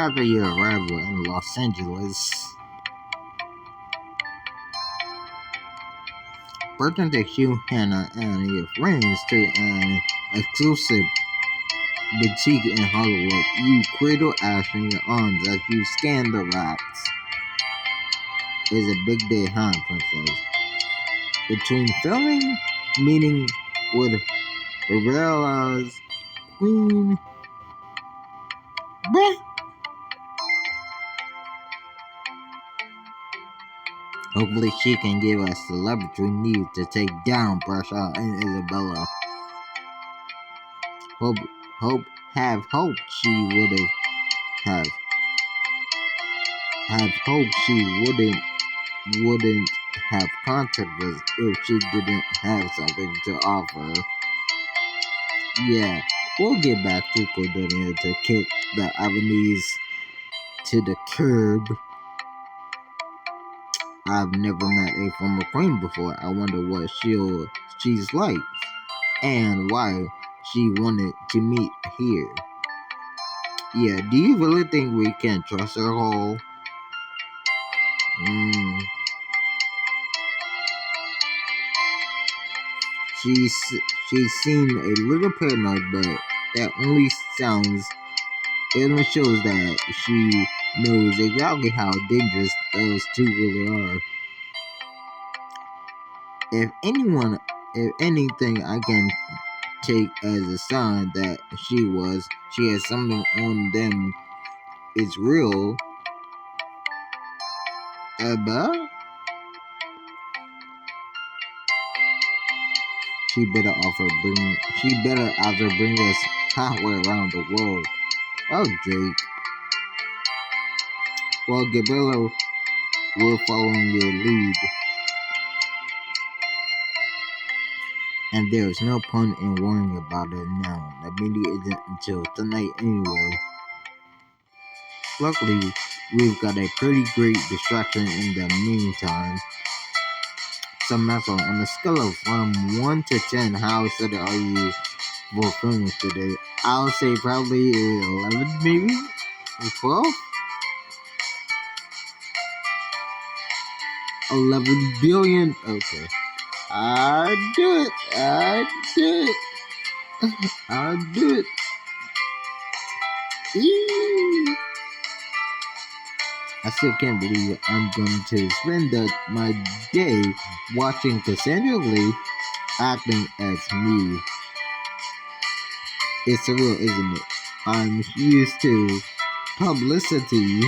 After your arrival in Los Angeles, Burton takes you, Hannah, and your friends to an exclusive boutique in Hollywood. You cradle Ash in your arms as you scan the racks. It's a big day, huh, Princess? Between filming, meeting with Ravella's queen, bleh. Hopefully she can give us the leverage we need to take down Prussia and Isabella. Have hoped she wouldn't have contacted us if she didn't have something to offer. Yeah, we'll get back to Cordelia to kick the avenues to the curb. I've never met a former queen before. I wonder what she's like and why she wanted to meet here. Yeah, do you really think we can trust her whole? She seemed a little paranoid, but that only shows that she knows exactly how dangerous those two really are. If anything, I can take as a sign that she has something on them. It's real. But she better bring us halfway around the world. Oh, Drake. Well, Gabriella, we're following your lead. And there is no point in worrying about it now. The meeting isn't until tonight anyway. Luckily, we've got a pretty great distraction in the meantime. Samantha, on a scale of from 1 to 10, how excited are you for filming today? I'll say probably 11, maybe? 12? 11 billion? Okay. I'll do it. Eee. I still can't believe I'm going to spend my day watching Cassandra Lee acting as me. It's surreal, isn't it? I'm used to publicity,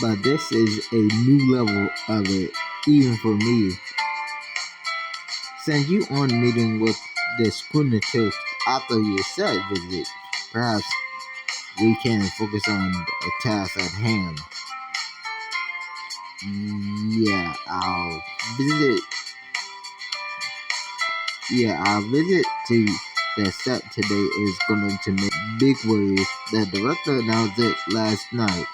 but this is a new level of it, even for me. Since you on meeting with the schooner toast after your set visit, perhaps we can focus on the task at hand. Yeah, I'll visit to the set today is going to make big waves. The director announced it last night.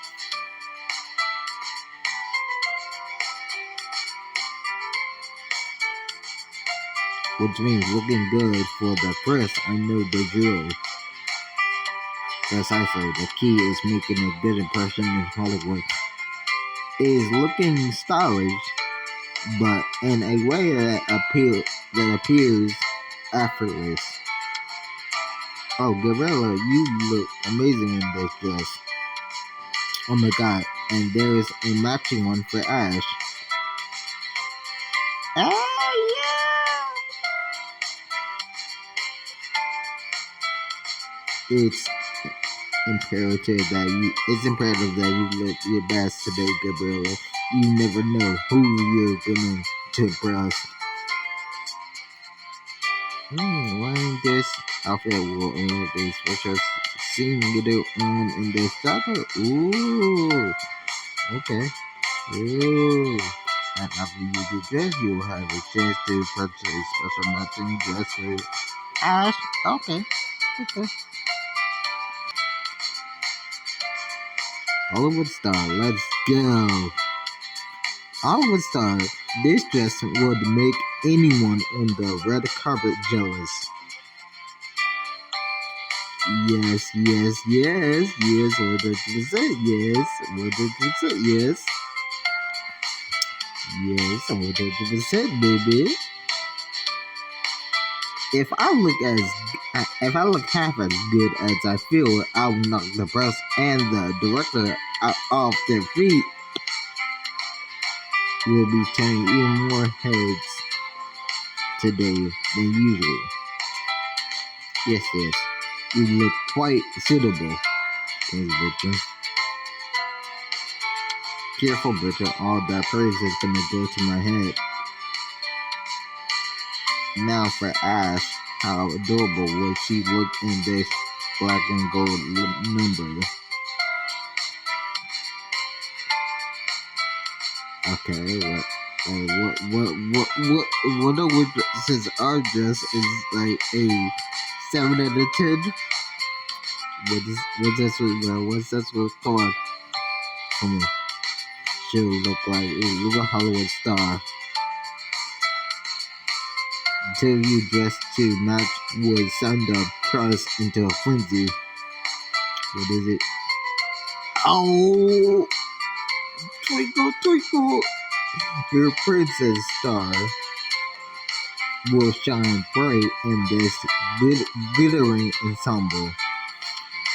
Which means looking good for the press. I know the drill. Precisely, the key is making a good impression in Hollywood. Is looking stylish, but in a way that appears effortless. Oh, Gabriella, you look amazing in this dress. Oh my god, and there is a matching one for Ash. Oh yeah! It's imperative that you look your best today, Gabriella. You never know who you're going to impress. Wearing this outfit will only be special seeing you in this jacket. Ooh, okay. Ooh. And after you do dress, you will have a chance to purchase a special matching dress for Ash. Okay. Hollywood star, let's go. Hollywood star, this dress would make anyone on the red carpet jealous. Yes, yes, yes, yes, 100%, yes, 100%, yes, yes, 100%, baby. If I look half as good as I feel, I'll knock the press and the director off their feet. We'll be turning even more heads today than usual. Yes, yes, you look quite suitable, Miss Bridger. Careful, Bridger, all that praise is gonna go to my head. Now for Ash, how adorable would she look in this black and gold number? Okay, what are we, since our dress is like a 7 out of 10? What's this was called? Come on, she'll look like a little Hollywood star. Until you dress to match would send the press into a frenzy. What is it? Oh, twinkle, twinkle, your princess star will shine bright in this glittering ensemble.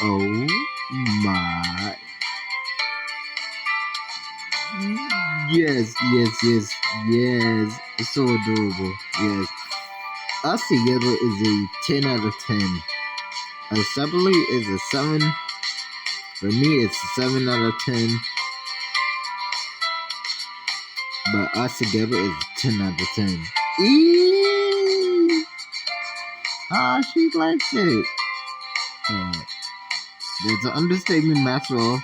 Oh my. Yes, yes, yes, yes. It's so adorable. Yes. Us together is a 10 out of 10. Us separately is a 7. For me, it's a 7 out of 10. But us together is a 10 out of 10. Eee! Ah, she likes it. There's an understatement, Maxwell.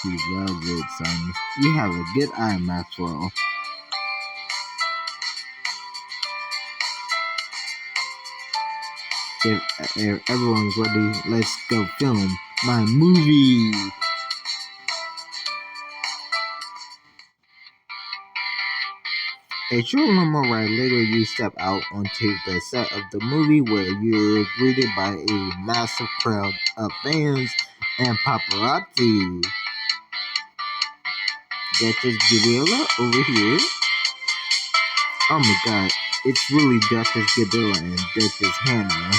She loves it, son. You have a good eye, Maxwell. If everyone's ready, let's go film my movie. A short number right later, you step out onto the set of the movie where you're greeted by a massive crowd of fans and paparazzi. Duchess Gabriella over here. Oh my god, it's really Duchess Gabriella and Duchess Hannah.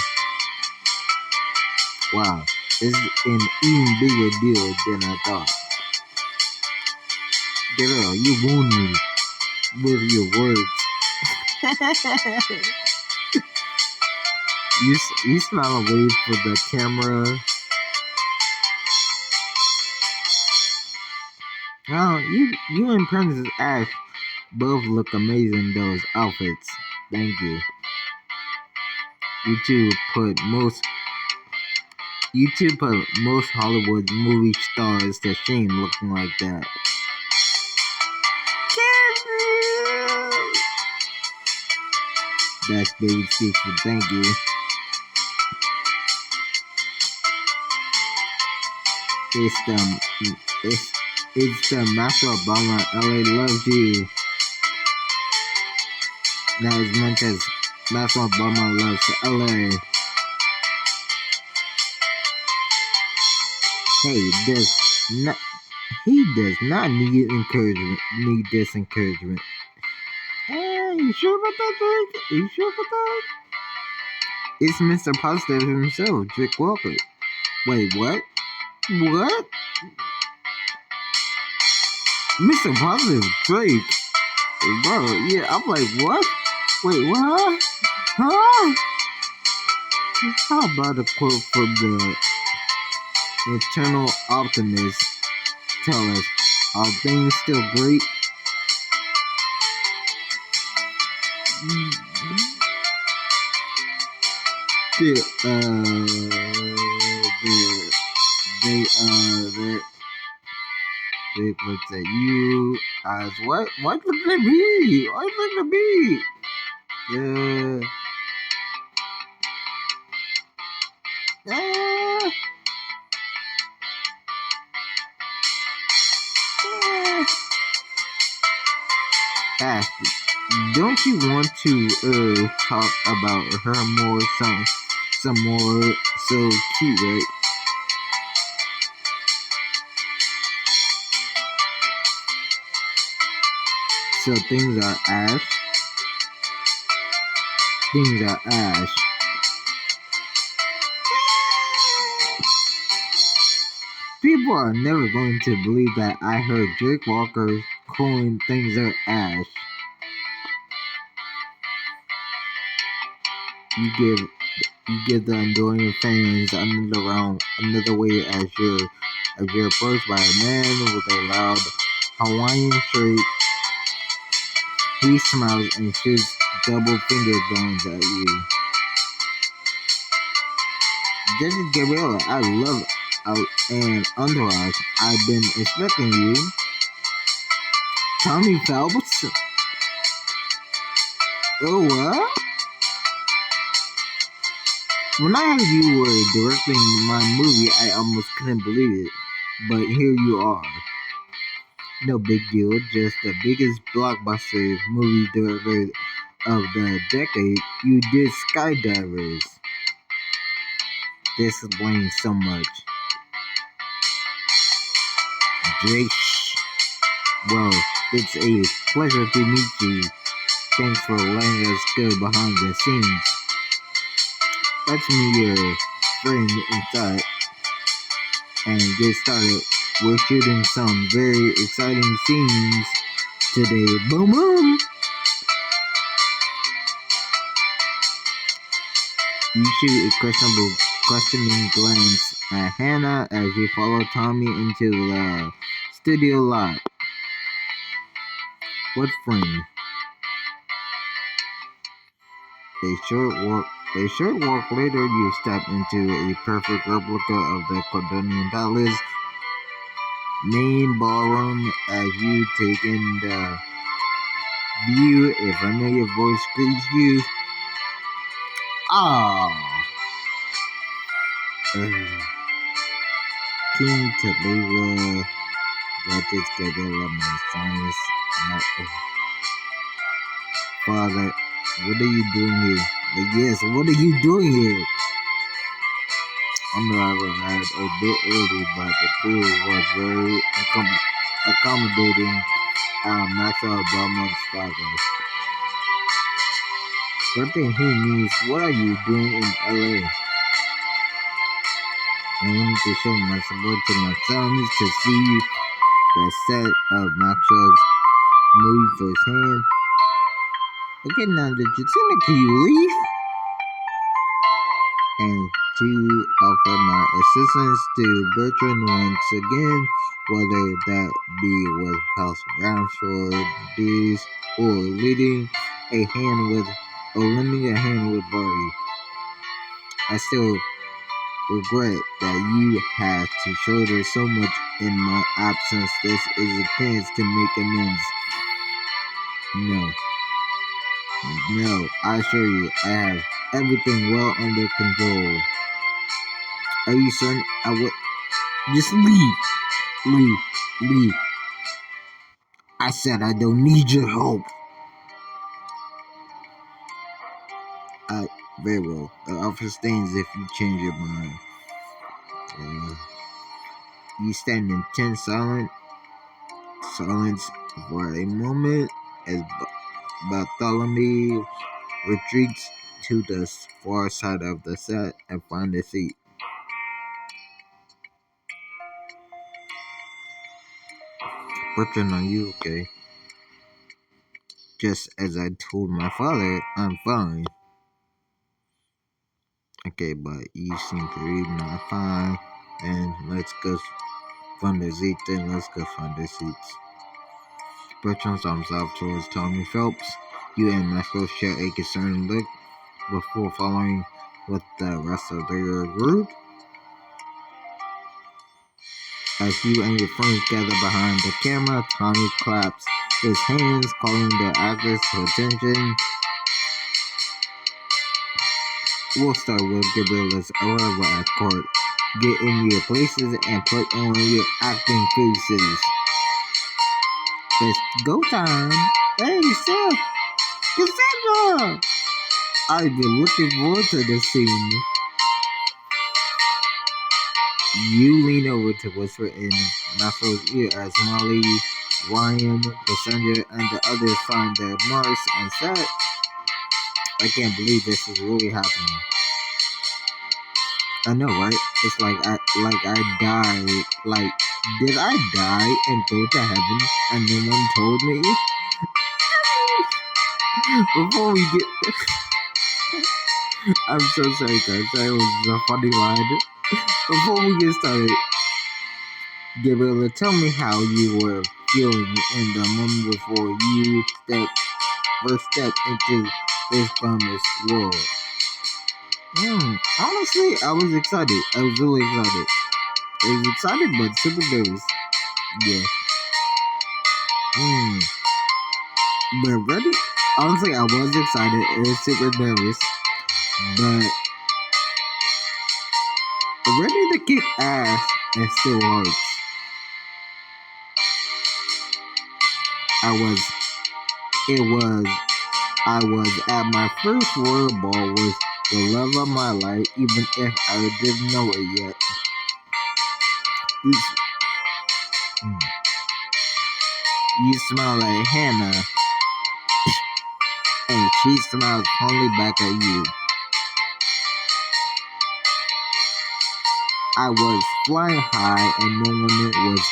Wow, it's an even bigger deal than I thought. Gabriella, you wound me with your words. you smile and wave for the camera. Oh, you and Princess Ash both look amazing in those outfits. Thank you. You two put most Hollywood movie stars to shame looking like that. That's baby speaks for thank you. It's the Master Obama LA loves you. Not as much as Master Obama loves LA. He does not need encouragement. Need this encouragement. Hey, you sure about that, Drake? You sure about that? It's Mr. Positive himself, Drake Walker. Wait, what? What? Mr. Positive Drake? Bro, yeah, I'm like, what? Wait, what? Huh? How about a quote from the eternal optimist? Tell us, are things still great? They looked at you as what? What looked at me? What looked at me? Yeah. Ashley, don't you want to talk about her more? some more so cute, right? So things are ash. Things are ash. People are never going to believe that I heard Drake Walker calling things are ash. You give the enduring fans another way as you're approached by a man with a loud Hawaiian shirt. He smiles and shoots double finger guns at you. Judge Gabriella, I love and Entourage. I've been expecting you. Tommy Phelps? Oh, what? When I heard you were directing my movie, I almost couldn't believe it. But here you are. No big deal, just the biggest blockbuster movie director of the decade. You did Skydivers. This explains so much. Drake. Well, it's a pleasure to meet you. Thanks for letting us go behind the scenes. Let's meet your friend inside and get started. We're shooting some very exciting scenes today. Boom boom! You shoot a questioning glance at Hannah as you follow Tommy into the studio lot. What friend? A short walk later, you step into a perfect replica of the Cordonian Palace main ballroom as you take in the view. A familiar voice greets you. Ah, King Taliwa, Duchess Gabriella, my sons, Father, what are you doing here? Yes, what are you doing here? I know I arrived a bit early, but the crew was very accommodating. Maxwell Belmont's father. Something he means, what are you doing in LA? I wanted to show my support to my sons to see the set of Maxwell's movie firsthand. Okay, now that you've seen it, can you leave? And to offer my assistance to Bertrand once again, whether that be with house grounds for duties or lending a hand with Barty. I still regret that you had to shoulder so much in my absence. This is a chance to make amends. No, I assure you, I have everything well under control. Are you certain I would just leave? I said I don't need your help. Very well. The offer stands if you change your mind. You stand in tense silence for a moment as Bartholomew retreats to the far side of the set and finds a seat. Bertrand, are you okay? Just as I told my father, I'm fine. Okay, but you seem to be not fine. And let's go find the seats. Then let's go find the seats. Bertrand thumbs up towards Tommy Phelps. You and Maxwell share a concerned look before following with the rest of your group. As you and your friends gather behind the camera, Tommy claps his hands, calling the actors to attention. We'll start with Gabriella's arrival at court. Get in your places and put on your acting faces. It's go time. Hey, Seth! Cassandra! I've been looking forward to this scene. You lean over to whisper in Maxwell's ear as Molly, Ryan, Cassandra, and the others find their marks on set. I can't believe this is really happening. I know, right? It's like I died. Like, did I die and go to heaven and no one told me? Before we get, I'm so sorry, guys. That was a funny line. Before we get started, Gabriella, tell me how you were feeling in the moment before you first stepped into this promised world. Honestly, I was excited. I was really excited. I was excited, but super nervous. Yeah. But ready? Honestly, I was excited and super nervous, but ready to kick ass and still hurts. I was. It was. I was at my first Royal Ball with the love of my life, even if I didn't know it yet. You smell like Hannah, and she smiles only back at you. I was flying high, and no one was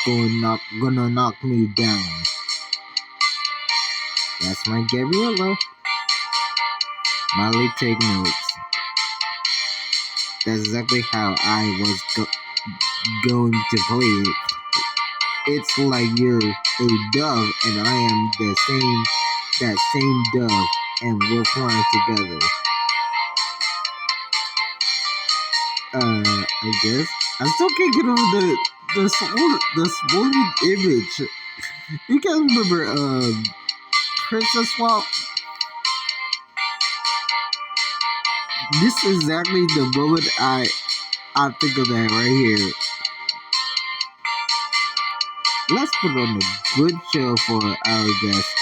gonna knock me down. That's my Gabriella. Molly, take notes. That's exactly how I was going to play it. It's like you're a dove, and I am that same dove, and we're flying together. I guess I still can't get over the swollen image. You guys remember Princess Swap? This is exactly the moment I think of that right here. Let's put on a good show for our guests.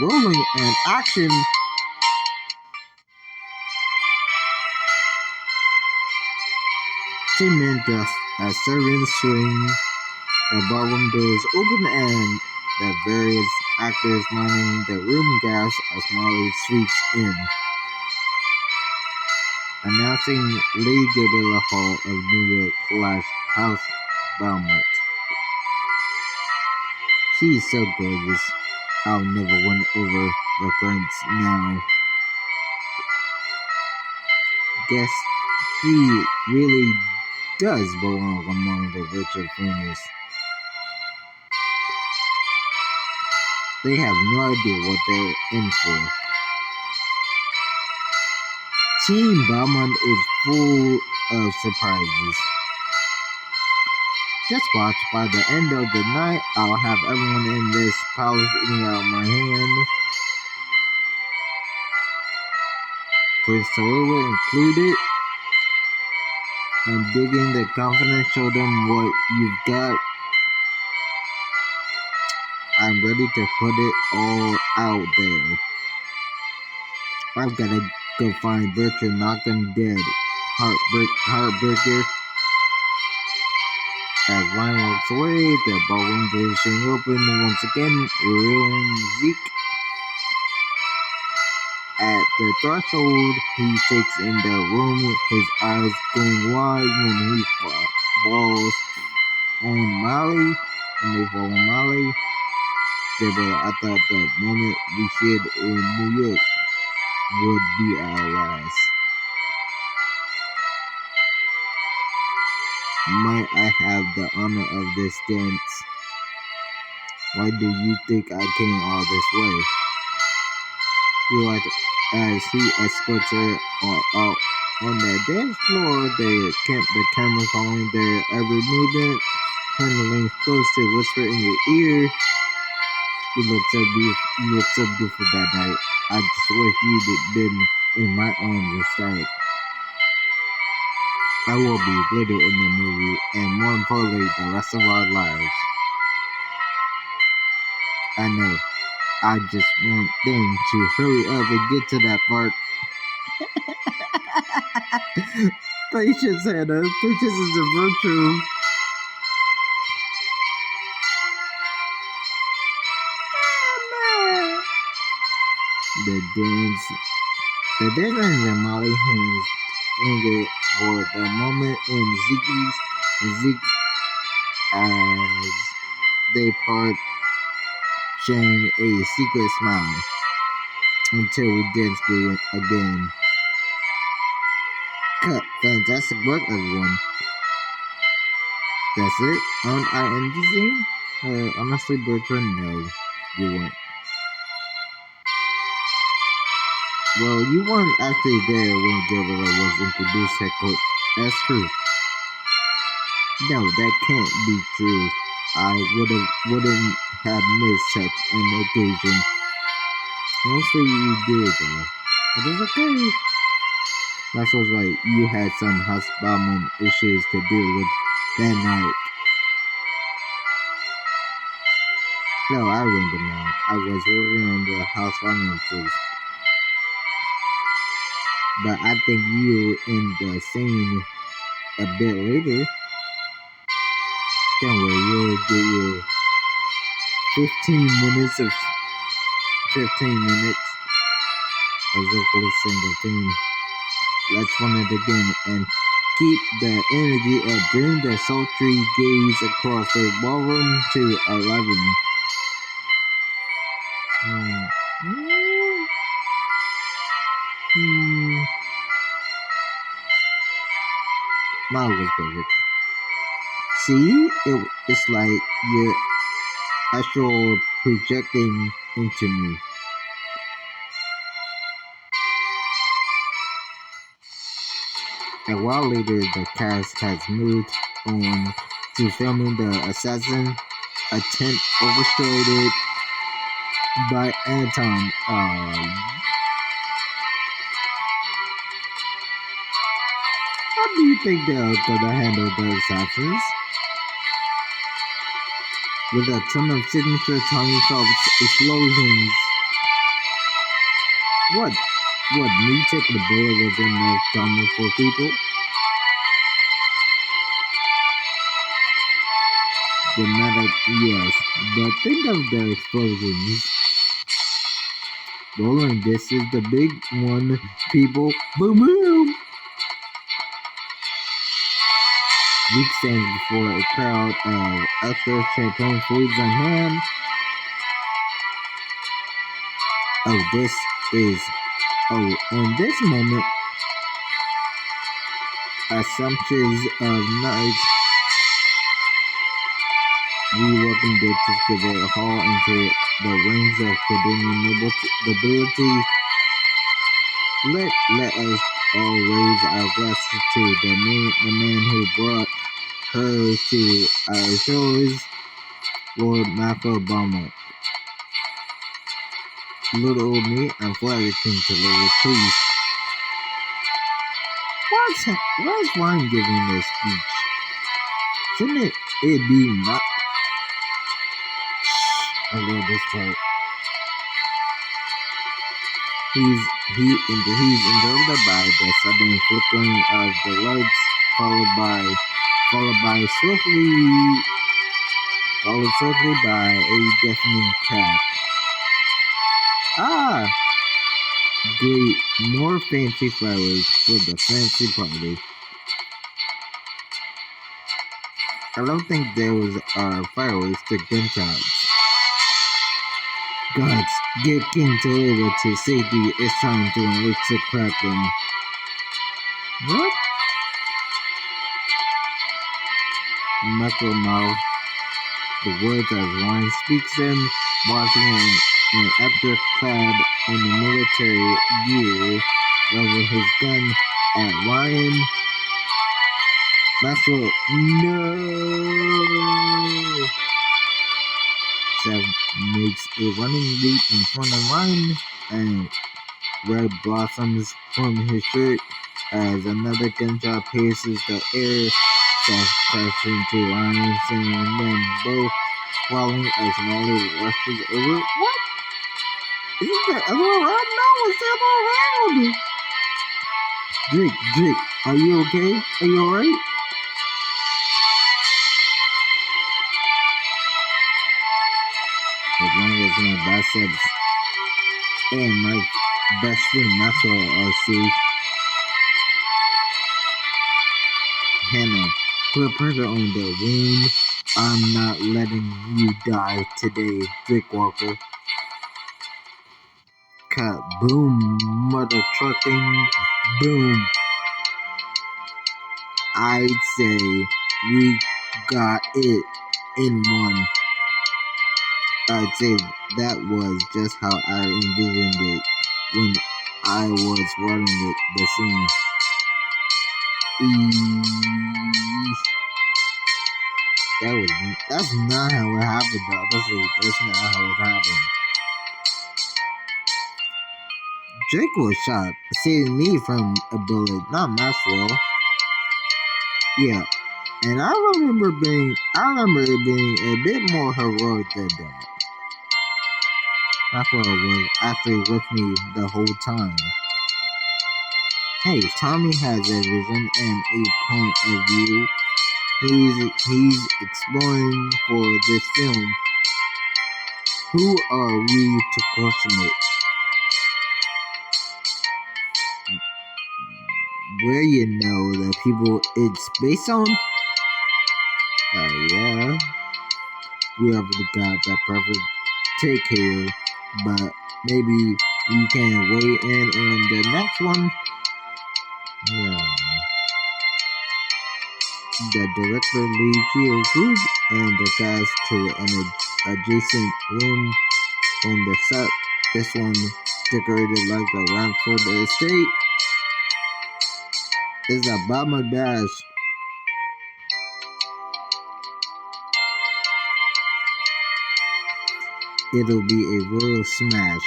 Rolling and action. Two men dressed as servants swing. The ballroom doors open and the various actors lining the room gasp as Molly sweeps in. Announcing Lady Gabriella Hall of New York / House Belmont. She is so gorgeous. I'll never win over the prince now. Guess she really does belong among the richer famous. They have no idea what they're in for. Team Belmont is full of surprises. Just watch, by the end of the night, I'll have everyone in this palace eating out my hand. Prince Tallulah included. I'm digging the confidence, show them what you've got. I'm ready to put it all out there. I've gotta go find Bertrand, knock him dead. Heartbreaker. As Ryan walks away, the ballroom doors swing open once again, revealing Zeke. At the threshold, he takes in the room, his eyes going wide when he falls on Molly. When they fall on Molly. I thought the moment we shared in New York would be our last. Might I have the honor of this dance? Why do you think I came all this way? You like as he escorts her out on the dance floor, the camera following their every movement, handling close to whisper in your ear. You look so beautiful that night. I just wish you'd been in my arms instead. I will be glitter in the movie, and more importantly, the rest of our lives. I know. I just want them to hurry up and get to that part. Patience, Hannah. Patience is a virtue. The dance, the dance and Molly hands linger for the moment in Zeke's as they part, sharing a secret smile until we dance again. Cut. Fantastic work, everyone. That's it? Aren't I in the scene? Honestly, Bertrand, no, you weren't. Well, you weren't actually there when Gabriel was introduced at court. That's true. No, that can't be true. I wouldn't have missed such an occasion. Mostly you did, though. But it's okay. Maxwell's right. You had some housebound issues to deal with that night. No, I remember now. I was working on the house finances. But I think you were in the scene a bit later. Don't worry, you'll get your 15 minutes of 15 minutes as if listening to theme. Let's run it again and keep the energy up during the sultry gaze across the ballroom to 11. Mine was perfect. See, it's like you're actual projecting into me. A while later, the cast has moved on to filming the assassin attempt orchestrated by Anton. How do you think they're gonna handle the assassins? With a ton of signature Tommy Phelps explosions. What? Me taking the bullet was enough drama for people? Dramatic, yes, but think of the explosions. Rolling, this is the big one, people. Boom, boom! Zeke stands before a crowd of extra champagne flutes on hand. In this moment, assumptions of night, we welcome the excavator hall into the rings of Canadian nobility. Let us all raise our glasses to the man who brought her to our shores, Lord Michael Obama. Little old me, I'm flattered to Lord, please. Why is Ryan giving this speech? Shouldn't it be not? I love this part. He's interrupted by the sudden flickering of the lights, followed swiftly by a deafening crack. Ah, great! More fancy flowers for the fancy party. I don't think those are fireworks, they're gunshots. Gods, get King Tallulah to safety. It's time to unleash the Kraken. What? Michael mouthed the words as Ryan speaks them, watching an actor clad in the military gear level his gun at Ryan. Maxwell, no! Seth makes a running leap in front of Ryan, and red blossoms from his shirt as another gunshot pierces the air. Seth crashes into Ryan, and then both falling as Molly rushes over. What? Isn't the other way around? No, it's the other way around! Drake, Are you okay? Are you alright? As long as my biceps and my best friend Maxwell are safe. Hannah, put pressure on the wound. I'm not letting you die today, Drake Walker. Cut. Boom. Mother trucking. Boom. I'd say we got it in one. I'd say that was just how I envisioned it when I was running the scene. That's not how it happened, though. That's not how it happened. Drake was shot, saving me from a bullet, not Maxwell. Yeah, and I remember it being a bit more heroic than that. Maxwell was actually with me the whole time. Hey, Tommy has a vision and a point of view. He's exploring for this film. Who are we to question it? Where you know the people it's based on? Yeah. We have got that perfect take here, but maybe you can weigh in on the next one. Yeah. The director Lee Kyo-guk and the cast to an adjacent room on the set. This one decorated like the ramp for the estate. Is a bomber dash. It'll be a real smash.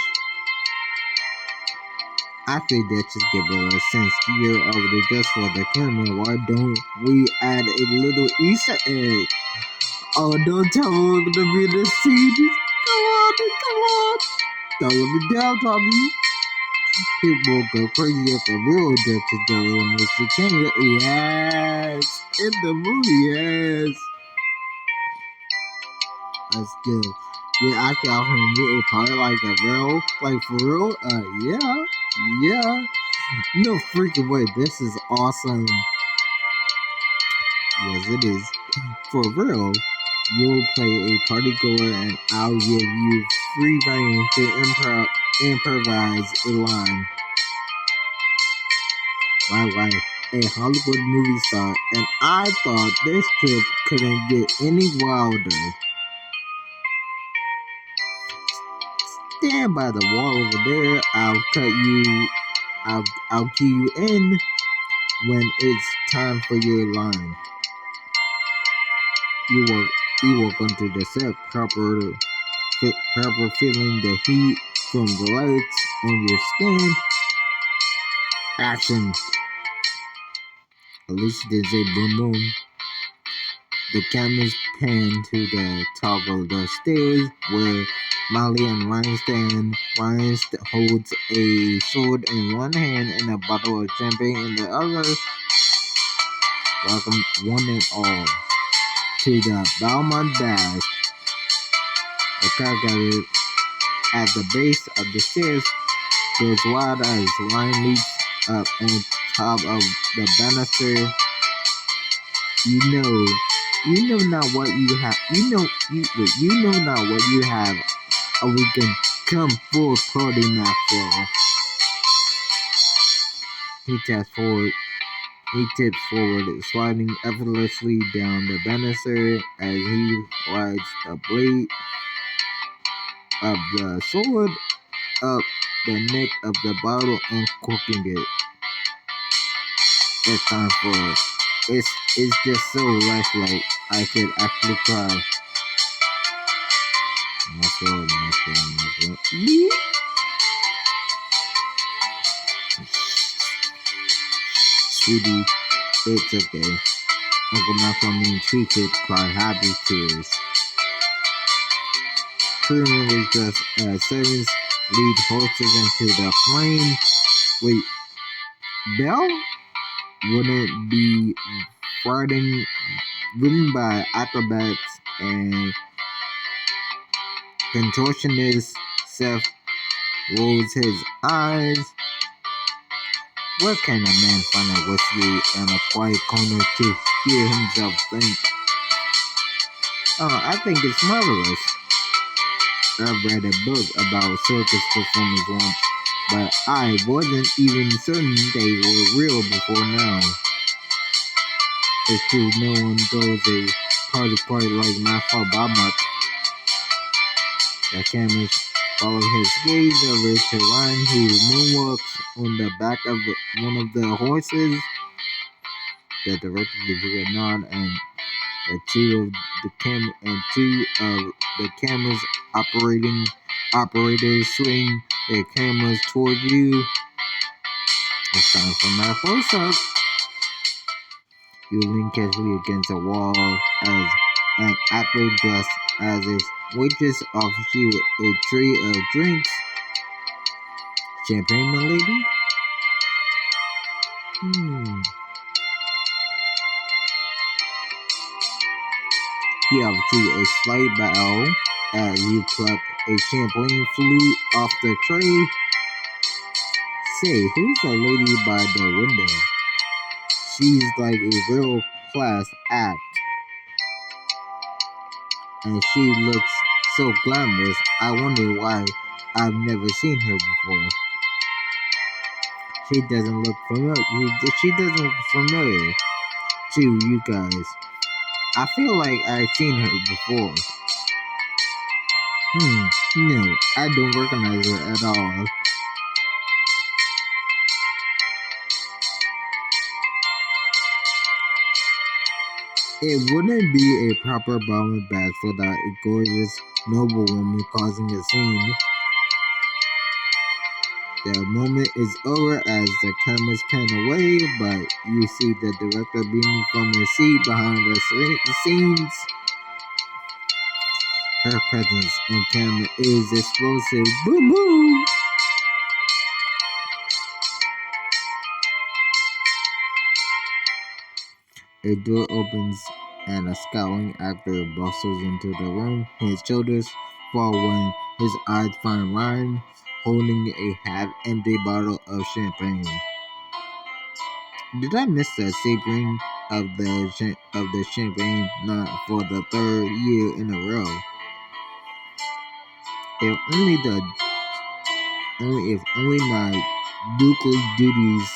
Actually, that's just give it a sense. You're already just for the camera. Why don't we add a little Easter egg? Oh, don't tell me we're gonna be in the scene. Come on. Don't let me down, Tommy. People go crazy if a real death is going on. Can you? Yes, in the movie, yes. That's good. Yeah, actually, I'm gonna get a part like a real, like for real. Yeah. No freaking way. This is awesome. Yes, it is. For real. You'll play a party goer, and I'll give you free reign to improvise a line. My wife, a Hollywood movie star, and I thought this trip couldn't get any wilder. Stand by the wall over there. I'll cue you in when it's time for your line. You walk onto the set, proper feeling the heat from the lights on your skin. Action. At least didn't say boom boom. The cameras pan to the top of the stairs where Molly and Ryan stand. Ryan holds a sword in one hand and a bottle of champagne in the other. Welcome one and all to the Belmont Dash. The crowd gathered at the base of the stairs goes wild as Ryan leaps up on top of the banister. You know not what you have. You know not what you have. Or we can come full party Maxwell. He tips forward, sliding effortlessly down the banister as he rides the blade of the sword up the neck of the bottle and corking it. It's time for it. It's just so lifelike. I could actually cry. Maxwell. Sweetie, it's okay. Uncle Maxwell means he could cry happy tears. Crew members dressed as servants lead horses into the flame. Wait, Belle? wouldn't be riding, ridden by acrobats and contortionists. Seth rolls his eyes. Where can a man find a whiskey in a quiet corner to hear himself think? Oh, I think it's marvelous. I've read a book about circus performers once, but I wasn't even certain they were real before now. It's true, no one throws a party quite like Master Obama. The cameras follow his gaze over to Ryan, who moonwalks on the back of one of the horses. The director gives you a nod, and two of the cameras operators swing their cameras toward you. It's time for my close-up. You lean casually against a wall as an actor dressed as a waitress offers you a tray of drinks. Champagne, my lady? He offers you a slight bow as you pluck a champagne flute off the tray. Say, who's the lady by the window? She's like a real class act, and she looks so glamorous. I wonder why I've never seen her before. She doesn't look familiar. She doesn't look familiar to you guys. I feel like I've seen her before. No, I don't recognize her at all. It wouldn't be a proper ball and bash without a gorgeous, noble woman causing a scene. The moment is over as the cameras pan away, but you see the director beaming from his seat behind the scenes. Her presence on camera is explosive. Boom boom! A door opens and a scowling actor bustles into the room. His shoulders fall when his eyes find Ryan holding a half-empty bottle of champagne. Did I miss the savoring of the champagne? Not for the third year in a row. If only my ducal duties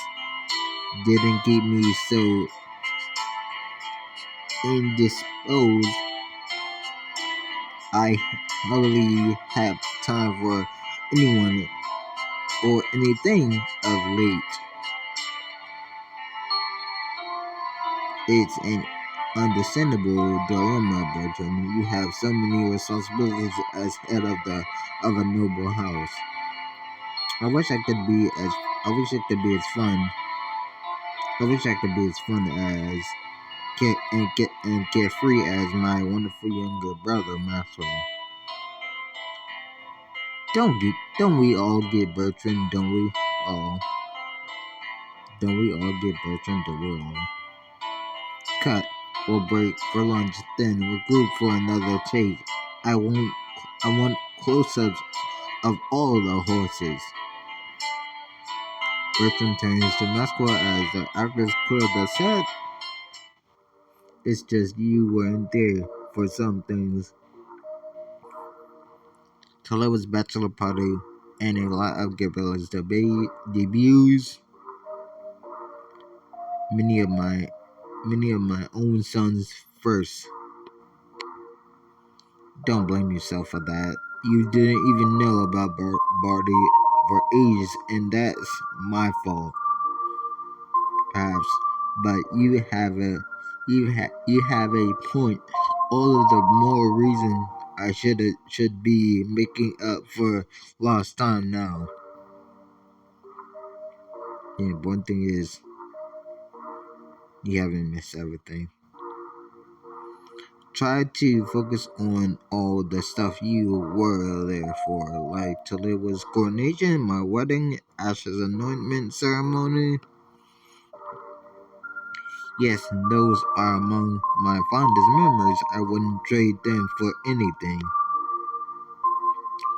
didn't keep me so indisposed. I hardly have time for anyone or anything of late. It's an understandable dilemma, Bertrand. You have so many responsibilities as head of a noble house. I wish I could be as I wish it could be as fun. I wish I could be as fun as carefree as my wonderful younger brother, Maxwell. Don't we all get Bertrand? All? Don't we all get Bertrand? Don't we all? Cut or break for lunch, then regroup for another take. I want I want close-ups of all the horses. Bertrand turns to Maxwell as the actors clear the set. It's just you weren't there for some things. Taleba's bachelor party and a lot of Gabriella's debuts. Many of my own sons first. Don't blame yourself for that. You didn't even know about Barty for ages, and that's my fault, perhaps. But you have a point. All of the more reason I should be making up for lost time now. Yeah, one thing is you haven't missed everything. Try to focus on all the stuff you were there for, like Taleba's coronation, my wedding, Ash's anointment ceremony. Yes, those are among my fondest memories. I wouldn't trade them for anything.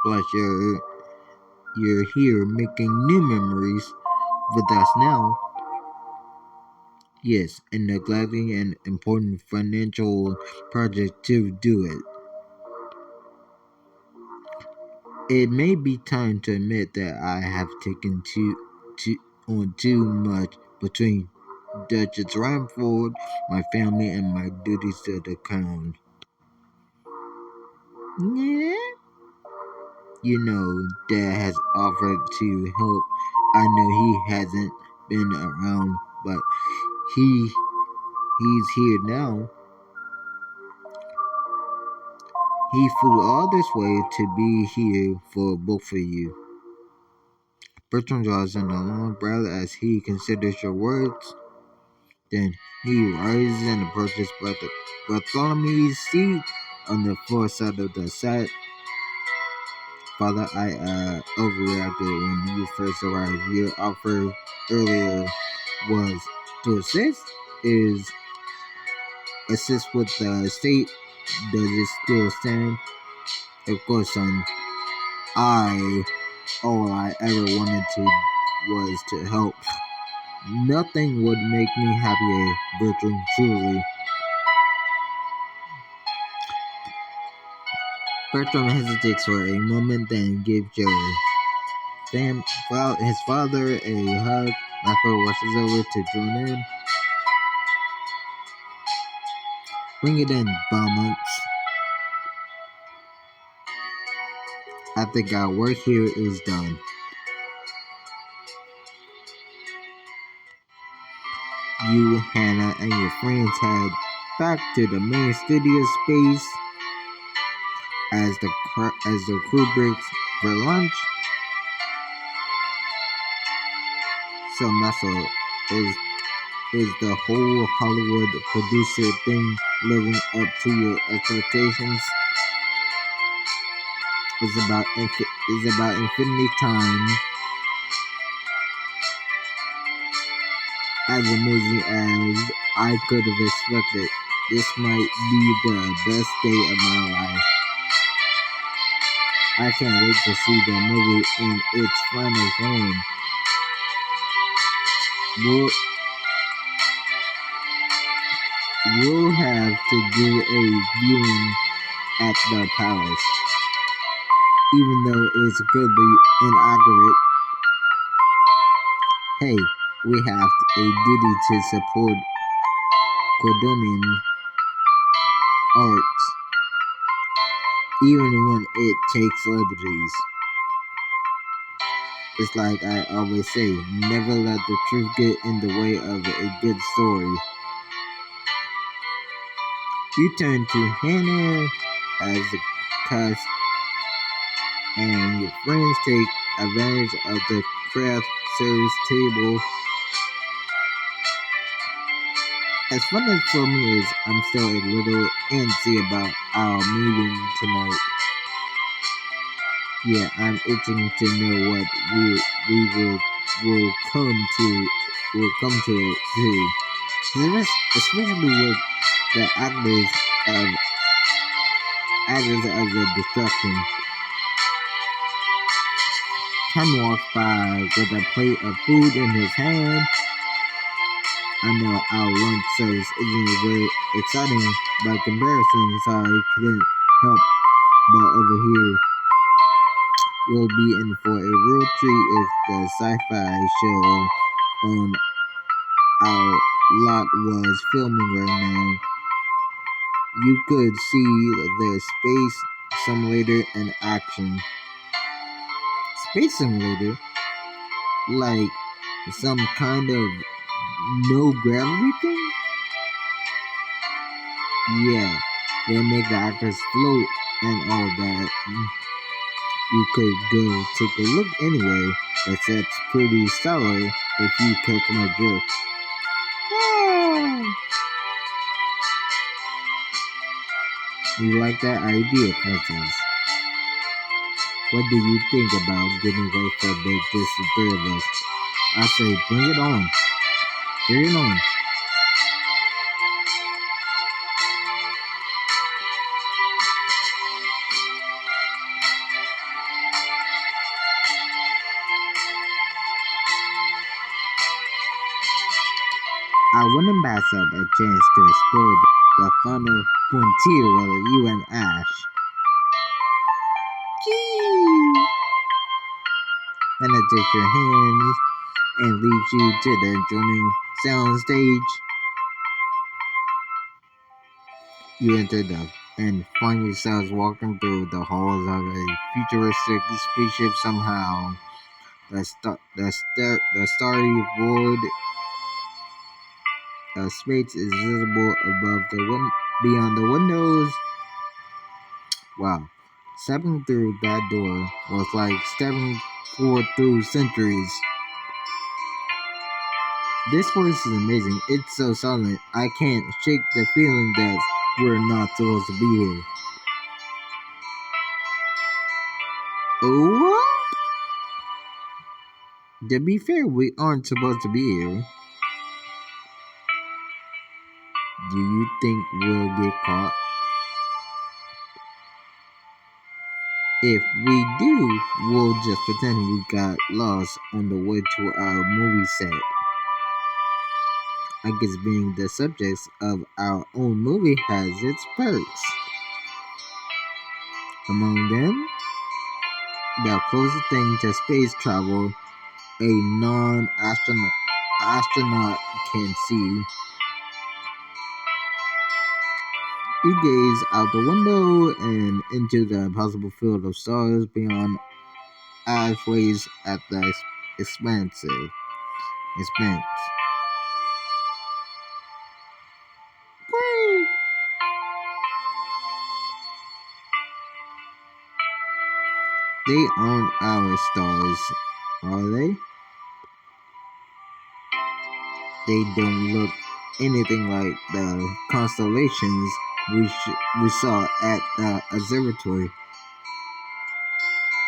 Plus, you're here making new memories with us now. Yes, and neglecting an important financial project to do it. It may be time to admit that I have taken too much between Duchess Ramford, my family, and my duties to the crown. Yeah. You know, Dad has offered to help. I know he hasn't been around, but he he's here now. He flew all this way to be here for both of you. Bertrand draws in a long breath as he considers your words. Then he rises and approaches Bartholomew's seat on the far side of the set. Father, I overreacted when you first arrived. Your offer earlier was to is assist with the estate. Does it still stand? Of course, son. I all I ever wanted to was to help. Nothing would make me happier, Bertrand, truly. Bertram hesitates for a moment, then gives his father a hug. Michael rushes over to join in. Bring it in, Beaumont. I think our work here is done. You, Hannah, and your friends head back to the main studio space as the crew breaks for lunch. So, Muscle, is the whole Hollywood producer thing living up to your expectations? It's about infinity time, as amazing as I could have expected. This might be the best day of my life. I can't wait to see the movie in its final form. We'll, we'll have to do a viewing at the palace. Even though it's could be inaccurate, hey, we have a duty to support Cordonian arts, even when it takes liberties. It's like I always say, never let the truth get in the way of a good story. You turn to Hannah as the cast and your friends take advantage of the craft service table. As fun as for me is, I'm still a little antsy about our meeting tonight. Yeah, I'm itching to know what we will come to it too. Especially with the of actors of the destruction. Tom walks by with a plate of food in his hand. I know our lunch service isn't very exciting by comparison, so I couldn't help but overhear. You'll be in for a real treat if the sci-fi show on our lot was filming right now. You could see their space simulator in action. Space simulator? Like some kind of no gravity thing? Yeah, they make the actors float and all that. You could go take a look anyway. The set's pretty stellar if you catch my drift. Yeah. You like that idea, Princess? What do you think about getting away for a bit, just the three of us? I say, bring it on. Bring it on. wouldn't pass up a chance to explore the final frontier with you and Ash. Gee! And I take your hands and lead you to the adjoining soundstage. You enter and find yourselves walking through the halls of a futuristic spaceship somehow. The starry void of space is visible above beyond the windows. Wow. Stepping through that door was like stepping forward through centuries. This place is amazing. It's so silent. I can't shake the feeling that we're not supposed to be here. What? To be fair, we aren't supposed to be here. Do you think we'll get caught? If we do, we'll just pretend we got lost on the way to our movie set. I guess being the subjects of our own movie has its perks. Among them, the closest thing to space travel a non-astronaut can see. You gaze out the window and into the impossible field of stars beyond Ashways at the expanse. Whee! They aren't our stars, are they? They don't look anything like the constellations we saw at the observatory.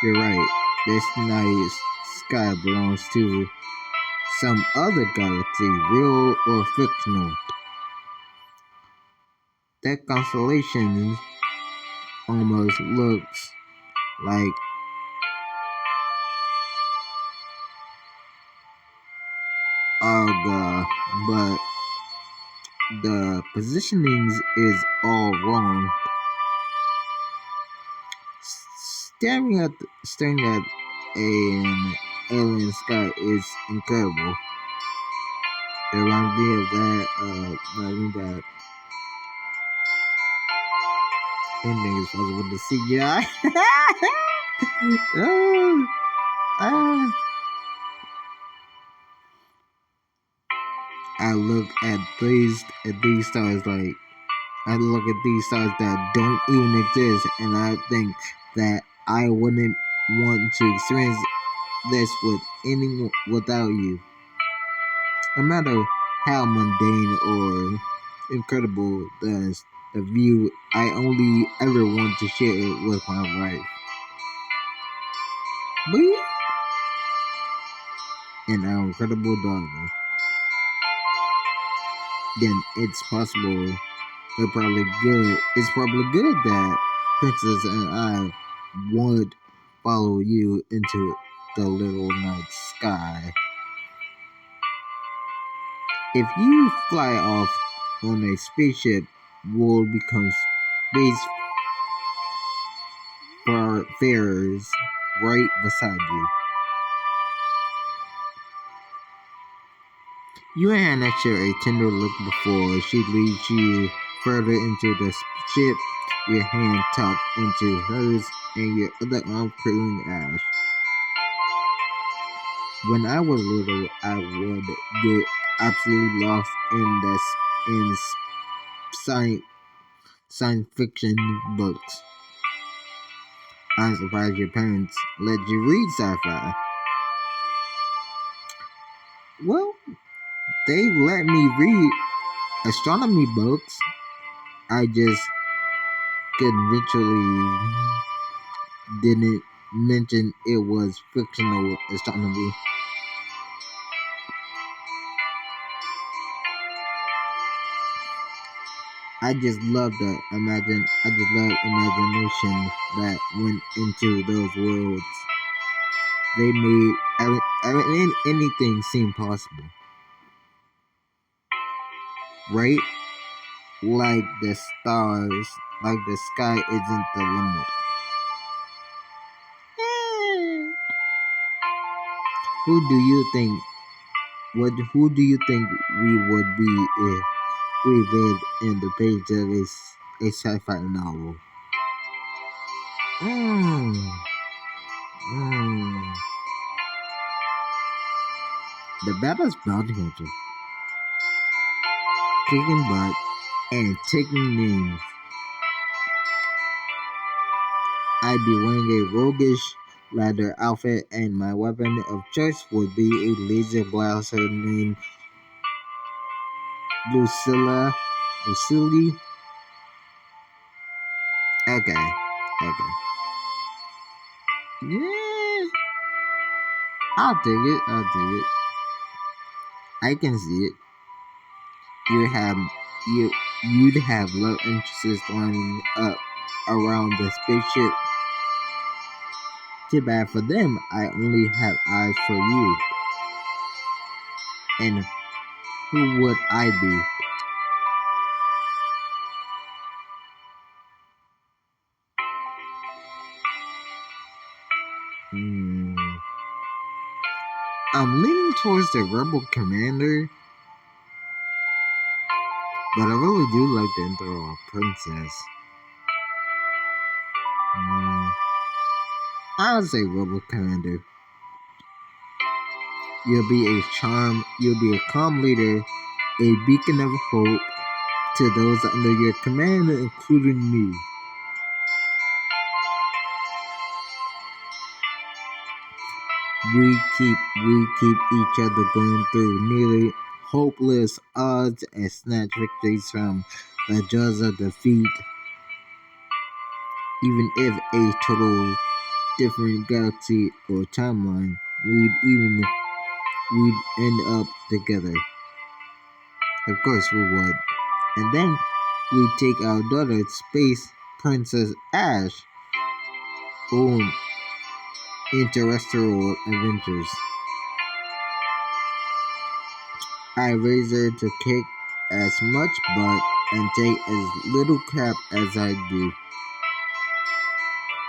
You're right. This night sky belongs to some other galaxy, real or fictional. That constellation almost looks like Arga, but the positioning is all wrong. Staring at an alien sky is incredible. It reminds me of that anything is possible to CGI. oh, ah. I look at these stars like I look at these stars that don't even exist, and I think that I wouldn't want to experience this with anyone without you. No matter how mundane or incredible the view, I only ever want to share it with my wife. Me and our incredible daughter. Then it's possible. It's probably good that Princess and I would follow you into the little night sky. If you fly off on a spaceship, we'll become space farers right beside you. You and Hannah share a tender look before she leads you further into the ship, your hand tucked into hers and your other arm cradling Ash. When I was little, I would get absolutely lost in science fiction books. I'm surprised your parents let you read sci-fi. Well, they let me read astronomy books. I just conventionally didn't mention it was fictional astronomy. I just love imagination that went into those worlds. They made anything seem possible. right? Like the stars, like the sky isn't the limit. Who do you think? Who do you think we would be if we read in the page of a sci-fi novel? Mm, mm. The battle's bounty hunter, kicking butt and taking names. I'd be wearing a roguish leather outfit, and my weapon of choice would be a laser blaster named Lucilla. Lucille. Okay. Okay. Yeah. I'll take it. I'll take it. I can see it. You have you you'd have love interests lining up around the spaceship. Too bad for them. I only have eyes for you. And who would I be? Hmm. I'm leaning towards the rebel commander, but I really do like the Emperor princess. Hmm. I'll say rebel commander. You'll be a calm leader, a beacon of hope to those under your command, including me. We keep each other going through nearly hopeless odds and snatch victories from the jaws of defeat, even if a total different galaxy or timeline, we'd end up together. Of course we would. And then we'd take our daughter, Space Princess Ash, on interstellar adventures. I raise her to kick as much butt and take as little crap as I do,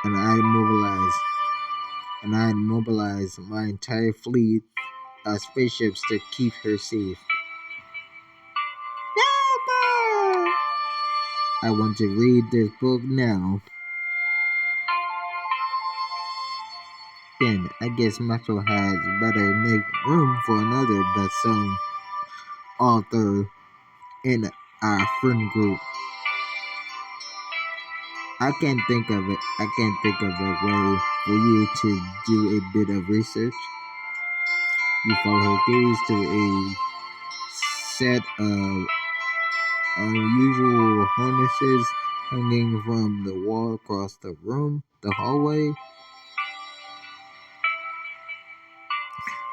and I'd mobilize my entire fleet of spaceships to keep her safe. I want to read this book now. Then I guess Maxwell has better make room for another best-selling author in our friend group. I can't think of a way for you to do a bit of research. You follow her gaze to a set of unusual harnesses hanging from the wall across the hallway.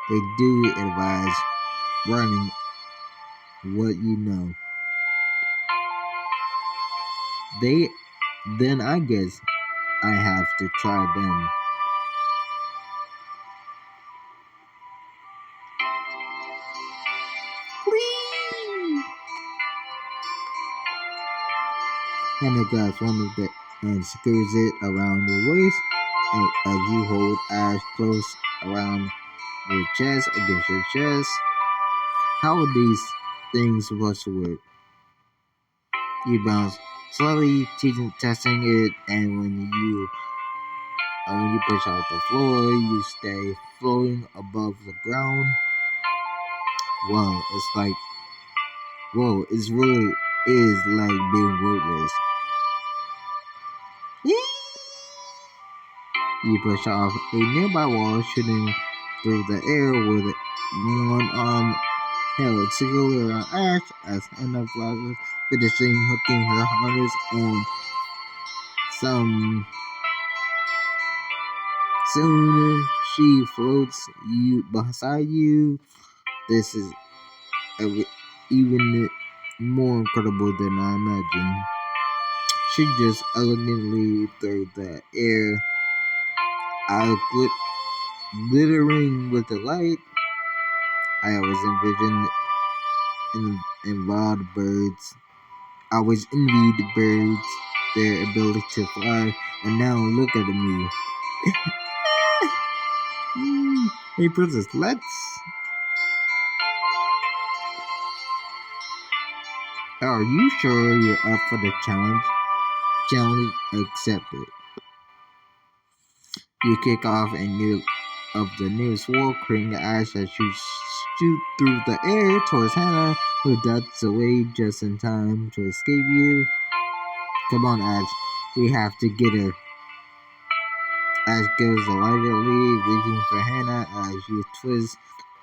They do advise running what you know. They then I guess I have to try them. Whee! Hannah grabs one of the and secures it around your waist, and as you hold Ash close around your chest against your chest. How are these things supposed to work? You bounce slowly, testing it, and when you push off the floor, you stay floating above the ground. Wow, it's really is like being weightless. You push off a nearby wall, shooting through the air with one arm held securely around Ash as Anna flashes, finishing hooking her harness on some. Soon she floats you beside you. This is even more incredible than I imagined. She just elegantly through the air, out glittering with the light. I always envisioned and wild birds. I always envied the birds, their ability to fly, and now look at me. Hey, princess, let's. Are you sure you're up for the challenge? Challenge accepted. You kick off of the nearest wall, creating the ash as you shoot through the air towards Hannah, who ducks away just in time to escape you. Come on, Ash. We have to get her. Ash goes delightedly, reaching for Hannah as you twist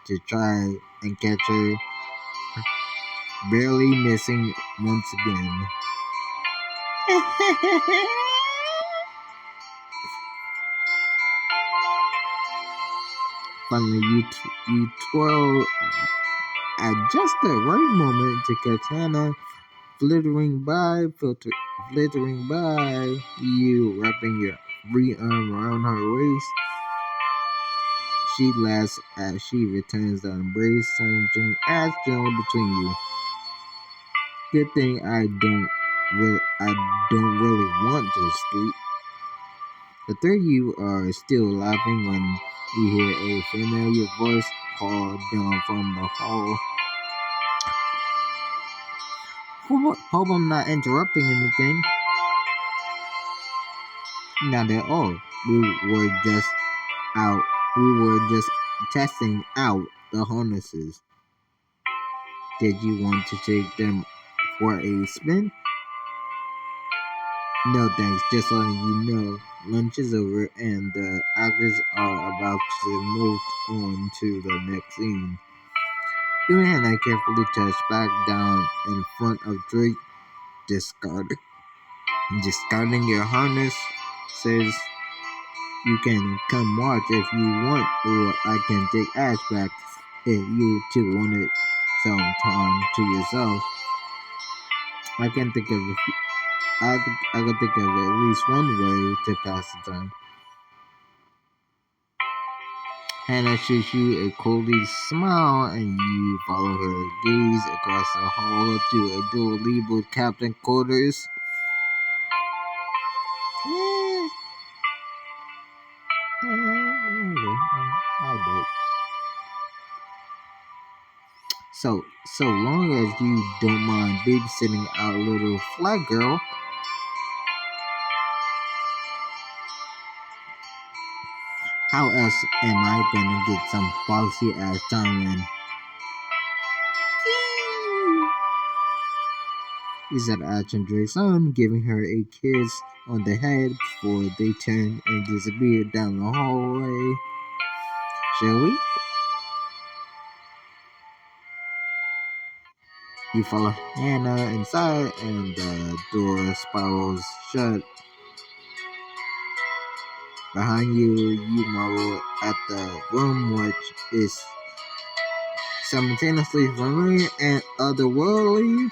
to try and catch her, barely missing once again. Finally, you twirl at just the right moment to catch Hannah, flittering by you, wrapping your free arm around her waist. She laughs as she returns the embrace, sandwiching Ash gently between you. Good thing I don't really want to escape. The three of you are still laughing when you hear a familiar voice call down from the hall. Hope I'm not interrupting anything. Not at all. We were just out. We were just testing out the harnesses. Did you want to take them for a spin? No thanks, just letting you know. Lunch is over and the actors are about to move on to the next scene. You and Hannah carefully touch back down in front of Drake, discarding your harness. Says you can come watch if you want, or I can take Ash back if you two wanted some time to yourself. I can think of I can think of at least one way to pass the time. Hannah shoots you a coldly smile, and you follow her gaze across the hall to a door labeled Captain Quarters. I'll do it. So long as you don't mind babysitting our little flag girl. How else am I gonna get some bossy ass time in? He said Action Drake's son, giving her a kiss on the head before they turned and disappeared down the hallway. Shall we? You follow Hannah inside and the door spirals shut. Behind you, you marvel at the room, which is simultaneously familiar and otherworldly.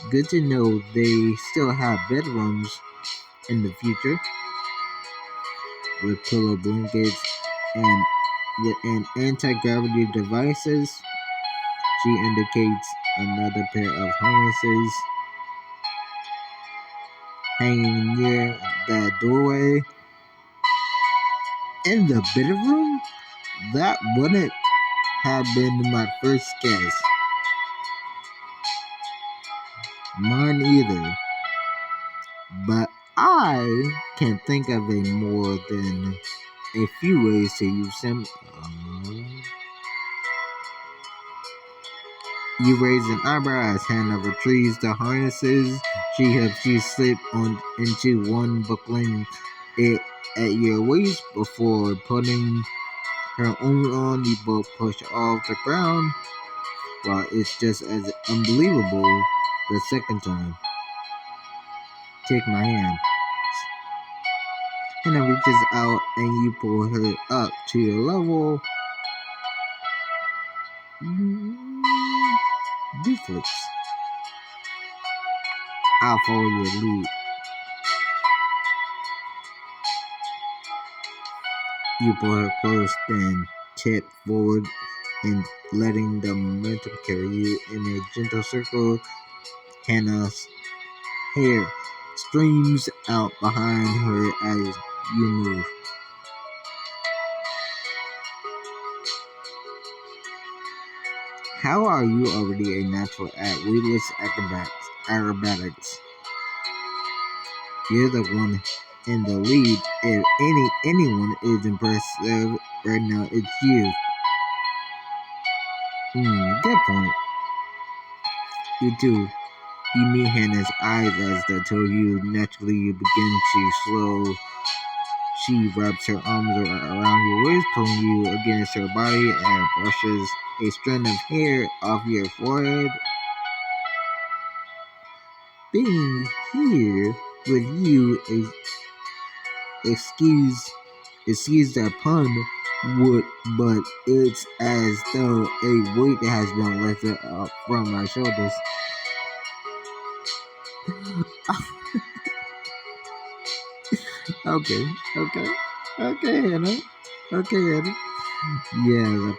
Good to know they still have bedrooms in the future with pillow blankets and anti-gravity devices. She indicates another pair of harnesses hanging near the doorway. In the bedroom? That wouldn't have been my first guess. Mine either. But I can think of a more than a few ways to use them. You raise an eyebrow as Hannah retrieves the harnesses. She helps you slip on into one, buckling it at your waist before putting her own on. You both push off the ground. Well, it's just as unbelievable the second time. Take my hand. Hannah reaches out and you pull her up to your level. Do flips. I'll follow your lead. You pull her close, then tip forward and letting the momentum carry you in a gentle circle. Hannah's hair streams out behind her as you move. How are you already a natural at weightless acrobatics? You're the one in the lead. If anyone is impressive right now, it's you. Good point. You do. You meet Hannah's eyes as they tell you. Naturally, you begin to slow. She wraps her arms around your waist, pulling you against her body, and brushes a strand of hair off your forehead. Being here with you is excuse that pun, but it's as though a weight has been lifted up from our shoulders. Okay, okay, okay, Hannah. Okay, Hannah. Yeah,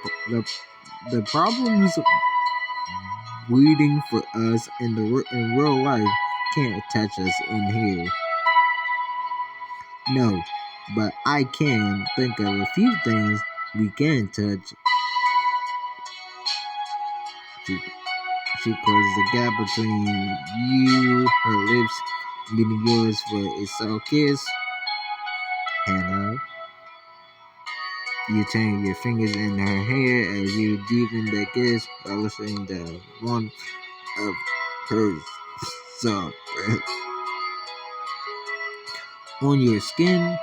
the problems waiting for us in real life can't touch us in here. No, but I can think of a few things we can touch. She, she closes the gap between you, her lips meeting yours for a soft kiss. Hannah, you turn your fingers in her hair as you deepen the kiss, relishing the warmth of her soft breath on your skin.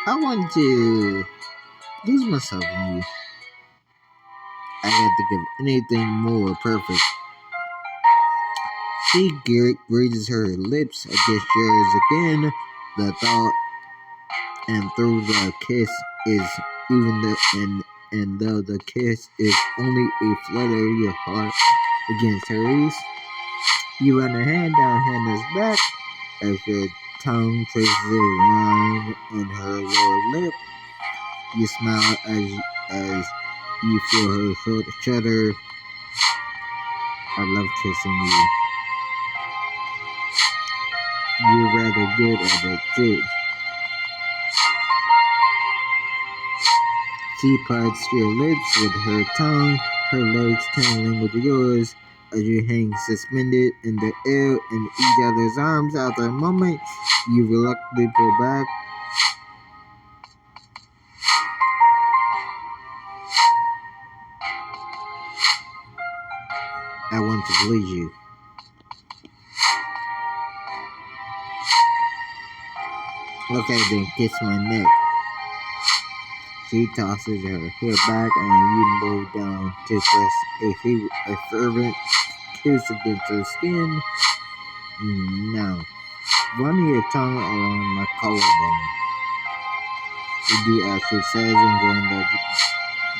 I want to lose myself in you. I can't think of anything more perfect. She grazes her lips against yours again. The thought and through the kiss is even the and though the kiss is only a flutter of your heart against hers, you run a hand down Hannah's back as your tongue traces a line on her lower lip. You smile as you feel her shoulder shudder. I love kissing you. You're rather good at it too. She parts your lips with her tongue, her legs tangling with yours as you hang suspended in the air in each other's arms. After a moment, you reluctantly pull back. I want to please you. Okay, then kiss my neck. She tosses her hair back and you move down to press a fervent kiss against her skin. Now, run your tongue along my collarbone. You do as she says, enjoying the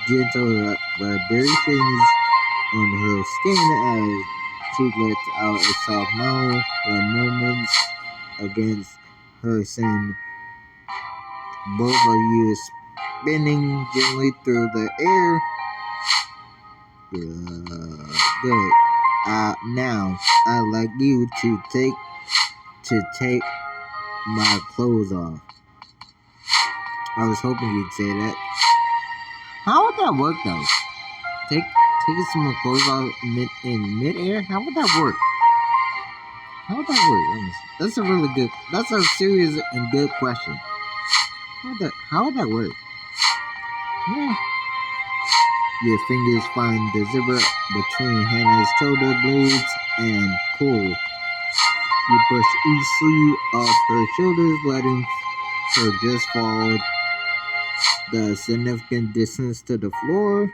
gentle vibrations on her skin as she lets out a soft moan for moments against her skin. Both of you spinning gently through the air. Good. Now I'd like you to take my clothes off. I was hoping you'd say that. How would that work though? Taking some clothes off in midair? How would that work? How would that work? That's a really good. That's a serious and good question. How would that work? Yeah. Your fingers find the zipper between Hannah's shoulder blades and pull. You push each sleeve off her shoulders, letting her dress fall the significant distance to the floor.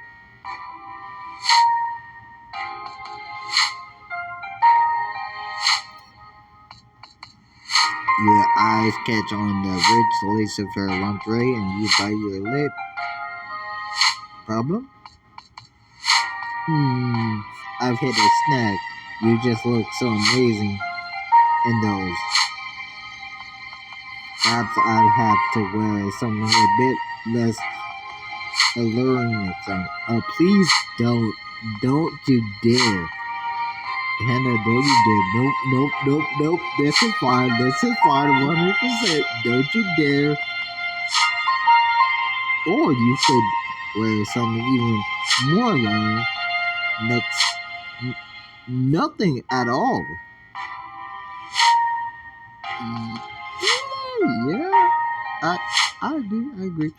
Your eyes catch on the rich lace of her lingerie and you bite your lip. Problem? I've hit a snag. You just look so amazing in those. Perhaps I'd have to wear something a bit less alluring next time. Please don't you dare. Hannah, don't you dare. Nope. This is fine. 100%. Don't you dare. Or you could wear something even more alluring next. Nothing at all. Yeah, I agree.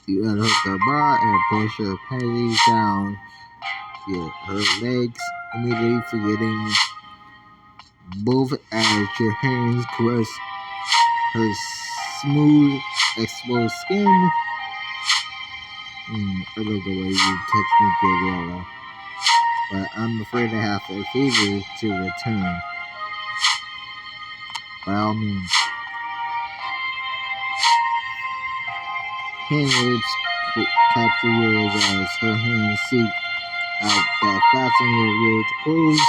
You unhook her bra and push her panties down her legs, immediately forgetting both as your hands caress her smooth, exposed skin. I love the way you touch me, baby Ella. But I'm afraid I have a favor to return. By all means. Hand lips capture yours as her hands seek out that fasten your clothes.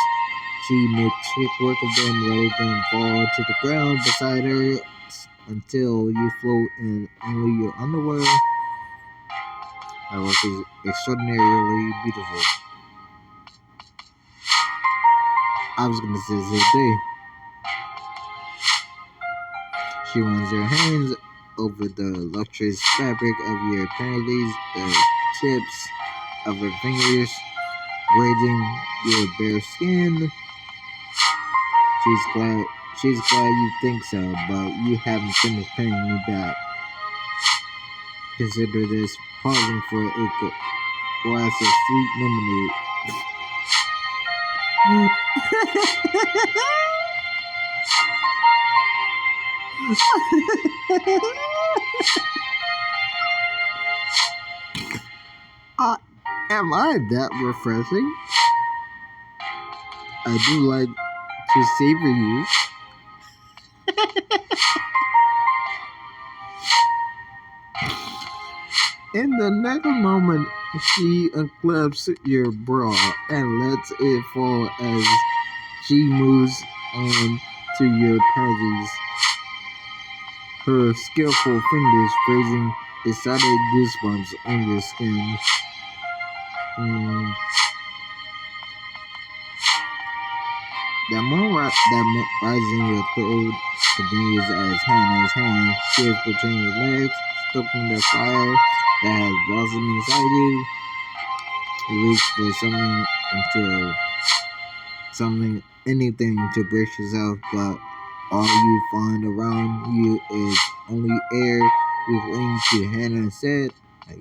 She makes quick work of them, letting them fall to the ground beside her until you float in only your underwear. That work is extraordinarily beautiful. I was gonna say the same thing. She runs her hands over the lustrous fabric of your panties, the tips of her fingers grazing your bare skin. She's glad you think so, but you haven't finished paying me back. Consider this pausing for a glass of sweet lemonade. Am I that refreshing? I do like to savor you. In the next moment, she unclips your bra and lets it fall as she moves on to your panties. Her skillful fingers raising excited goosebumps on your skin. That rising your throat continues as Hannah's hand shifts between your legs, stoking the fire that has blossomed inside you. You reach for anything to brace yourself, but all you find around you is only air. You cling to Hannah and said,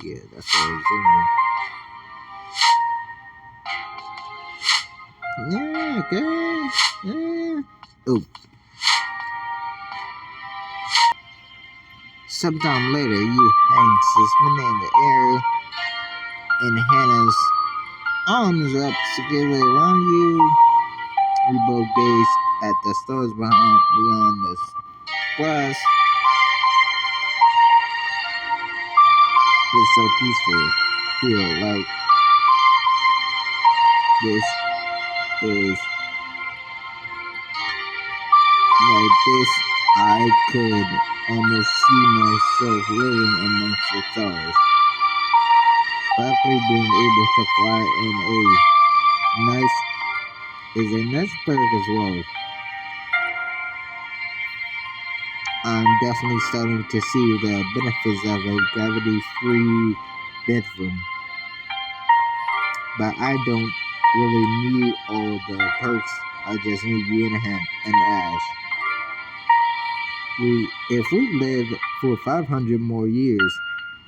yeah, that's what I was thinking. Yeah, okay. Yeah. Oh. Sometime later, you hang suspended in the air, and Hannah's arms wrapped securely around you. We both gaze at the stars beyond the glass. It's so peaceful here, like this is like this. I could almost see myself living amongst the stars. Practically being able to fly is a nice perk as well. I'm definitely starting to see the benefits of a gravity-free bedroom. But I don't really need all the perks. I just need you and Ash. If we lived for 500 more years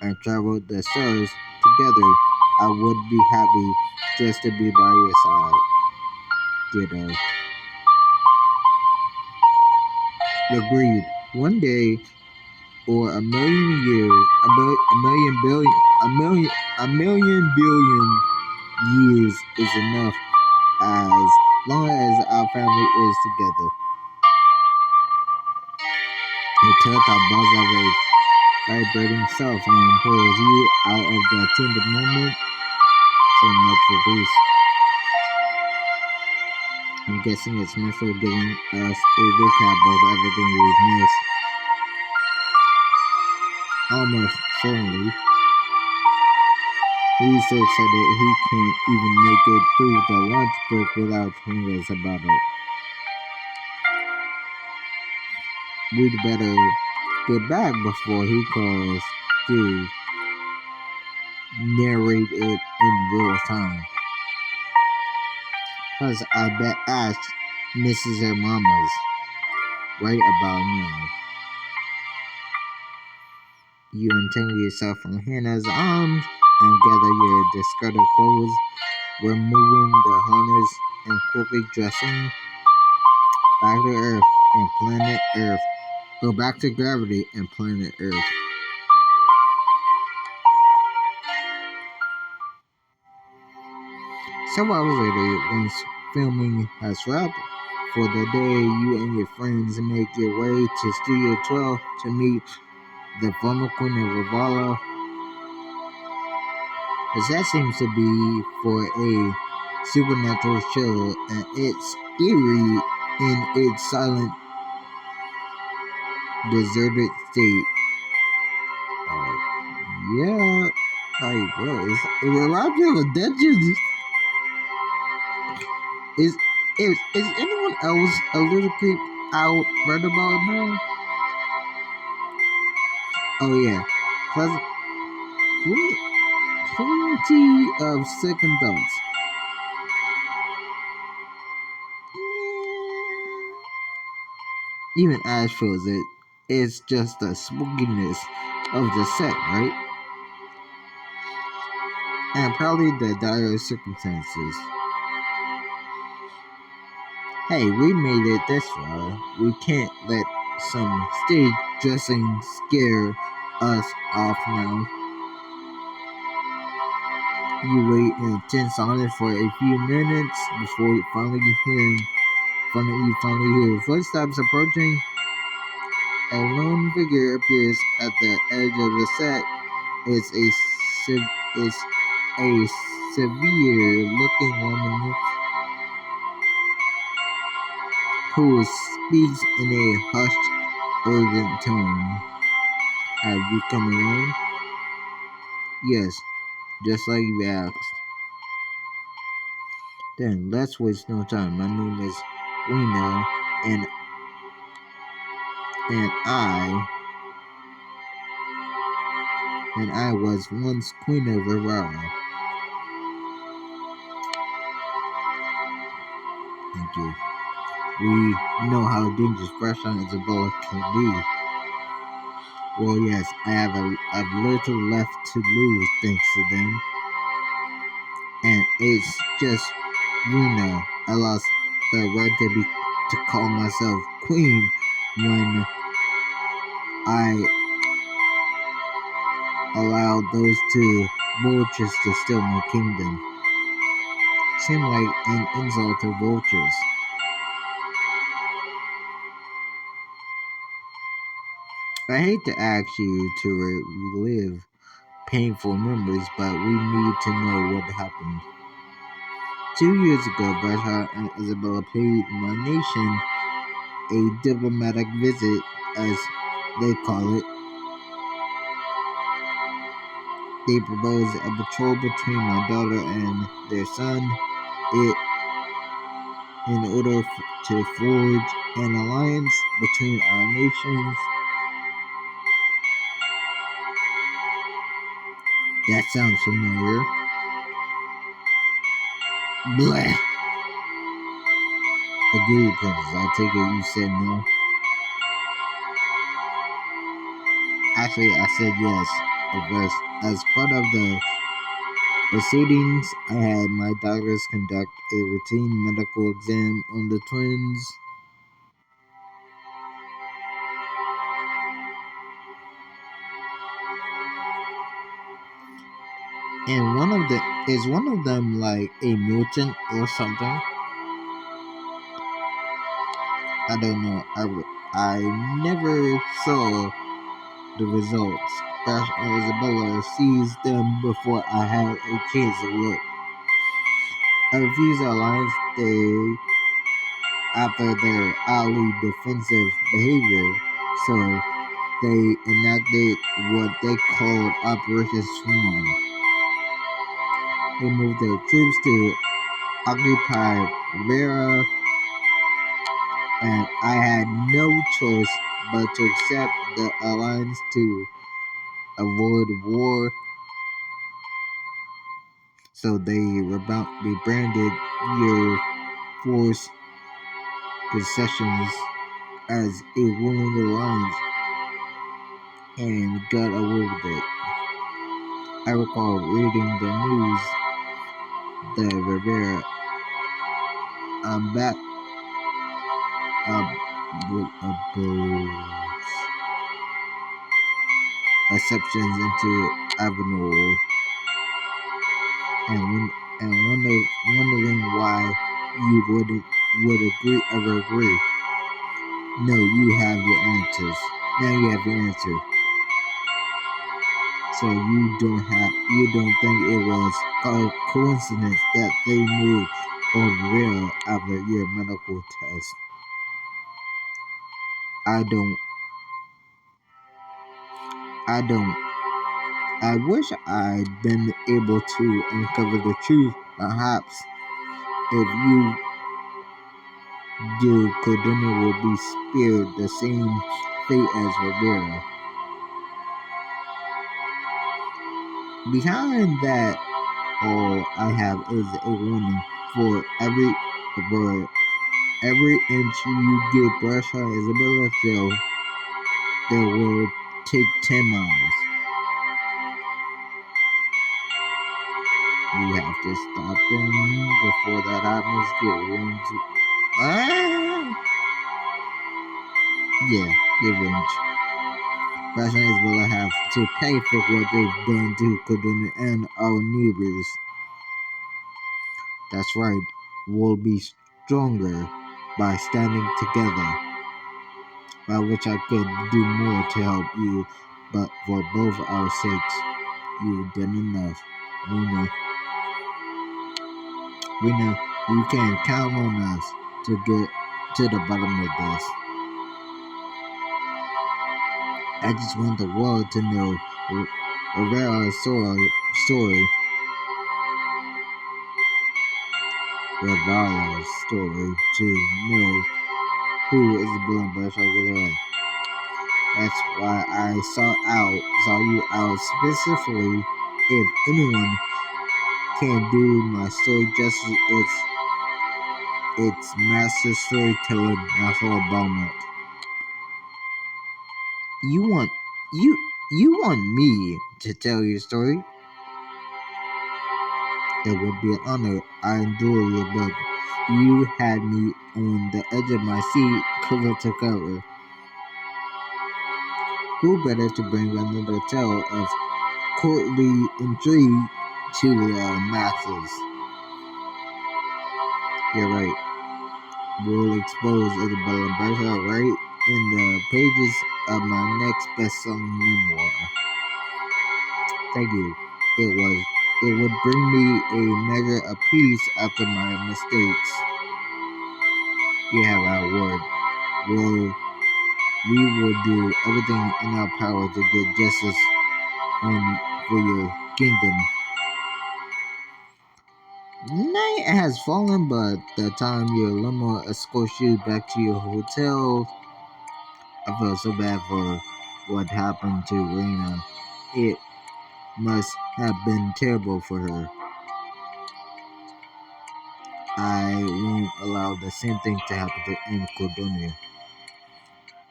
and traveled the stars together, I would be happy just to be by your side. Ditto. Agreed. One day, or a million years, a million billion years is enough as long as our family is together. Until the buzz of a vibrating cell phone pulls you out of the tender moment. So much for Bruce. I'm guessing it's Metro giving us a recap of everything we've missed. almost certainly. He's so excited he can't even make it through the lunch break without telling us about it. We'd better get back before he calls to narrate it in real time. Plus, I bet Ash misses her mamas right about now. You untangle yourself from Hannah's arms and gather your discarded clothes, removing the harness and quickly dressing back to Earth and planet Earth. Go back to gravity and planet Earth. Several hours later, once filming has wrapped for the day, you and your friends make your way to Studio 12 to meet the former Queen of Ravala. As that seems to be for a supernatural show, and it's eerie in its silent, deserted state. Yeah, like bro, it reminds me of a dungeon. Is anyone else a little creeped out right about now? Oh yeah, Pleas- plenty of second thoughts. Even Ash feels it. It's just the spookiness of the set, right? And probably the dire circumstances. Hey, we made it this far. We can't let some stage dressing scare us off now. You wait in tense silence for a few minutes before you finally hear footsteps approaching. A lone figure appears at the edge of the set. It's it's a severe-looking woman who speaks in a hushed, urgent tone. Have you come alone? Yes, just like you asked. Then let's waste no time. My name is Rena, and and I and I was once Queen of Aurora. Thank you. We know how dangerous Freshon Isabella can be. Well, yes, I've little left to lose thanks to them, and it's just Rena. I lost the right to call myself Queen when I allowed those two vultures to steal my kingdom. Seemed like an insult to vultures. I hate to ask you to relive painful memories, but we need to know what happened. 2 years ago, Bertha and Isabella paid my nation a diplomatic visit, as they call it. They proposed a betrothal between my daughter and their son, it in order to forge an alliance between our nations. That sounds familiar. Blah. Agreed, Princess. I take it you said no. Actually, I said yes. As part of the proceedings, I had my doctors conduct a routine medical exam on the twins. And one of them like a mutant or something? I don't know. I never saw the results. Gosh, Isabella sees them before I had a chance to look. I refused the alliance after their oddly defensive behavior. So they enacted what they called Operation Swarm. They moved their troops to occupy Vera, and I had no choice but to accept the alliance to avoid war. So they rebranded your force concessions as a ruling alliance and got away with it. I recall reading the news that Rivera back exceptions into Avenue and wondering why you would ever agree. No, you have your answers. Now you have your answer. So you don't think it was a coincidence that they moved on real after your medical test. I don't I don't I wish I'd been able to uncover the truth. Perhaps if you do, Cordona will be spared the same fate as Rivera. Behind that, all I have is a warning for every inch you give Brasha Isabella, they will take 10 miles. We have to stop them before that happens. Yeah, revenge. Brasha Isabella have to pay for what they've done to Cordona and our neighbors. That's right, we'll be stronger by standing together. By which I could do more to help you, but for both our sakes, you've done enough. We know you can count on us to get to the bottom of this. I just want the world to know Rivera's story, Rivera's story, to know who is the Bill and Brush over. That's why I saw you out specifically. If anyone can do my story justice, it's master storyteller Nathal Belmont. You want you want me to tell your story? It would be an honor. I adore your book. You had me on the edge of my seat, cover to cover. Who better to bring another tale of courtly intrigue to the masses? You're right. We'll expose Isabella Bertha right in the pages of my next best-selling memoir. Thank you. It would bring me a measure of peace after my mistakes. You have our word. We will do everything in our power to get justice for your kingdom. Night has fallen, but the time your limo escorts you back to your hotel, I feel so bad for what happened to Rena. It must have been terrible for her. I won't allow the same thing to happen to in Cordonia.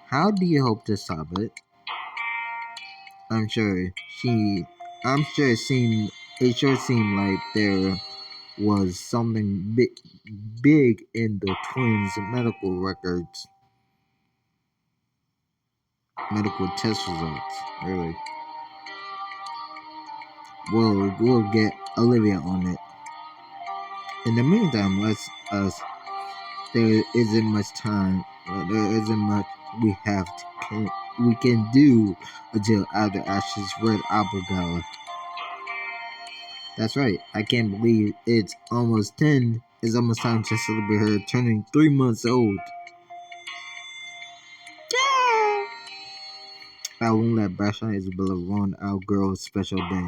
How do you hope to stop it? I'm sure she. I'm sure it sure seemed like there was something big in the twins' medical test results. Really. We'll get Olivia on it. In the meantime, there isn't much time. There isn't much we can do until after Ash's Red Opera Gala. That's right. I can't believe it's almost 10. It's almost time to celebrate her turning 3 months old. Yeah. I won't let Basha and Isabella ruin our girl's special day.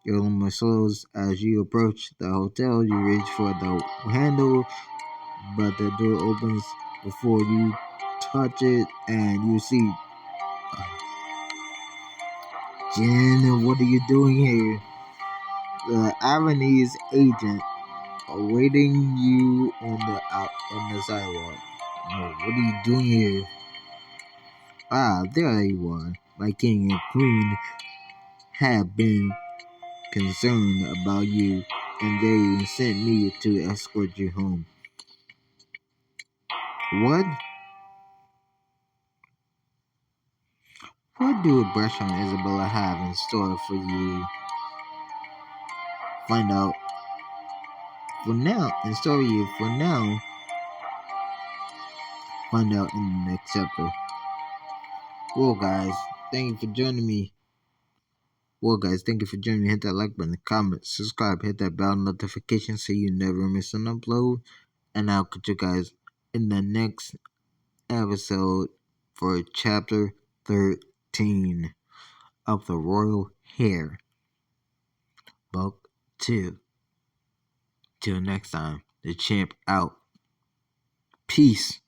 Your alarm slows as you approach the hotel. You reach for the handle, but the door opens before you touch it, and you see Jen. What are you doing here? The Avenese agent awaiting you on the sidewalk. Oh, what are you doing here? Ah, there you are. My king and queen have been concerned about you, and they sent me to escort you home. What? What do Brush and Isabella have in store for you? Find out for now. In store you for now. Find out in the next chapter. Well, guys, thank you for joining me. Thank you for joining me. Hit that like button, comment, subscribe, hit that bell notification so you never miss an upload. And I'll catch you guys in the next episode for chapter 13 of the Royal Heir, Book 2. Till next time, the champ out. Peace.